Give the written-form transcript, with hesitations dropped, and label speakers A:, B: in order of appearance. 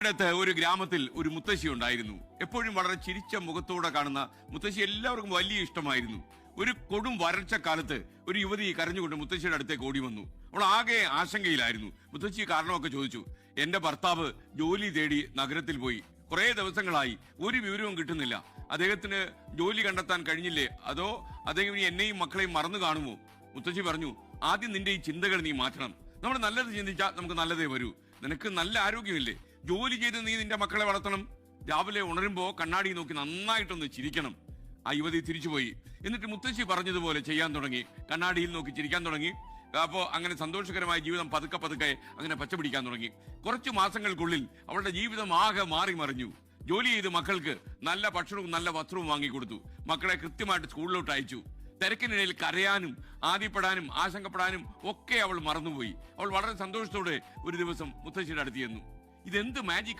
A: അടുത്ത് ഒരു ഗ്രാമത്തിൽ ഒരു മുത്തശ്ശി ഉണ്ടായിരുന്നു. എപ്പോഴും വളരെ ചിരിച്ച മുഖത്തോടെ കാണുന്ന മുത്തശ്ശി എല്ലാവർക്കും വലിയ ഇഷ്ടമായിരുന്നു. ഒരു കൊടും വരൾച്ച കാലത്ത് ഒരു യുവതി കരഞ്ഞുകൊണ്ട് മുത്തശ്ശിയുടെ അടുത്തേക്ക് ഓടി വന്നു. അവൾ ആകെ ആശങ്കയിലായിരുന്നു. മുത്തശ്ശി കാരണമൊക്കെ ചോദിച്ചു. എന്റെ ഭർത്താവ് ജോലി തേടി നഗരത്തിൽ പോയി. കുറെ ദിവസങ്ങളായി ഒരു വിവരവും കിട്ടുന്നില്ല. അദ്ദേഹത്തിന് ജോലി കണ്ടെത്താൻ കഴിഞ്ഞില്ലേ, അതോ അദ്ദേഹം ഇനി എന്നെയും മക്കളെയും മറന്നു കാണുമോ? മുത്തശ്ശി പറഞ്ഞു, ആദ്യം നിന്റെ ഈ ചിന്തകൾ നീ മാറ്റണം. നമ്മൾ നല്ലത് ചിന്തിച്ചാൽ നമുക്ക് നല്ലതേ വരൂ. നിനക്ക് നല്ല ആരോഗ്യമില്ലേ? ജോലി ചെയ്ത് നീ നിന്റെ മക്കളെ വളർത്തണം. രാവിലെ ഉണരുമ്പോ കണ്ണാടി നോക്കി നന്നായിട്ടൊന്ന് ചിരിക്കണം. ആ യുവതി തിരിച്ചുപോയി. എന്നിട്ട് മുത്തശ്ശി പറഞ്ഞതുപോലെ ചെയ്യാൻ തുടങ്ങി. കണ്ണാടിയിൽ നോക്കി ചിരിക്കാൻ തുടങ്ങി. അപ്പോ അങ്ങനെ സന്തോഷകരമായ ജീവിതം പതുക്കെ പതുക്കെ അങ്ങനെ പച്ചപിടിക്കാൻ തുടങ്ങി. കുറച്ചു മാസങ്ങൾക്കുള്ളിൽ അവളുടെ ജീവിതം ആകെ മാറി മറിഞ്ഞു. ജോലി ചെയ്ത് മക്കൾക്ക് നല്ല ഭക്ഷണവും നല്ല വസ്ത്രവും വാങ്ങിക്കൊടുത്തു. മക്കളെ കൃത്യമായിട്ട് സ്കൂളിലോട്ട് അയച്ചു. തിരക്കിനിടയിൽ കരയാനും ആദ്യപ്പെടാനും ആശങ്കപ്പെടാനും ഒക്കെ അവൾ മറന്നുപോയി. അവൾ വളരെ സന്തോഷത്തോടെ ഒരു ദിവസം മുത്തശ്ശിയുടെ അടുത്ത് ചെന്നു. ഇതെന്ത് മാജിക്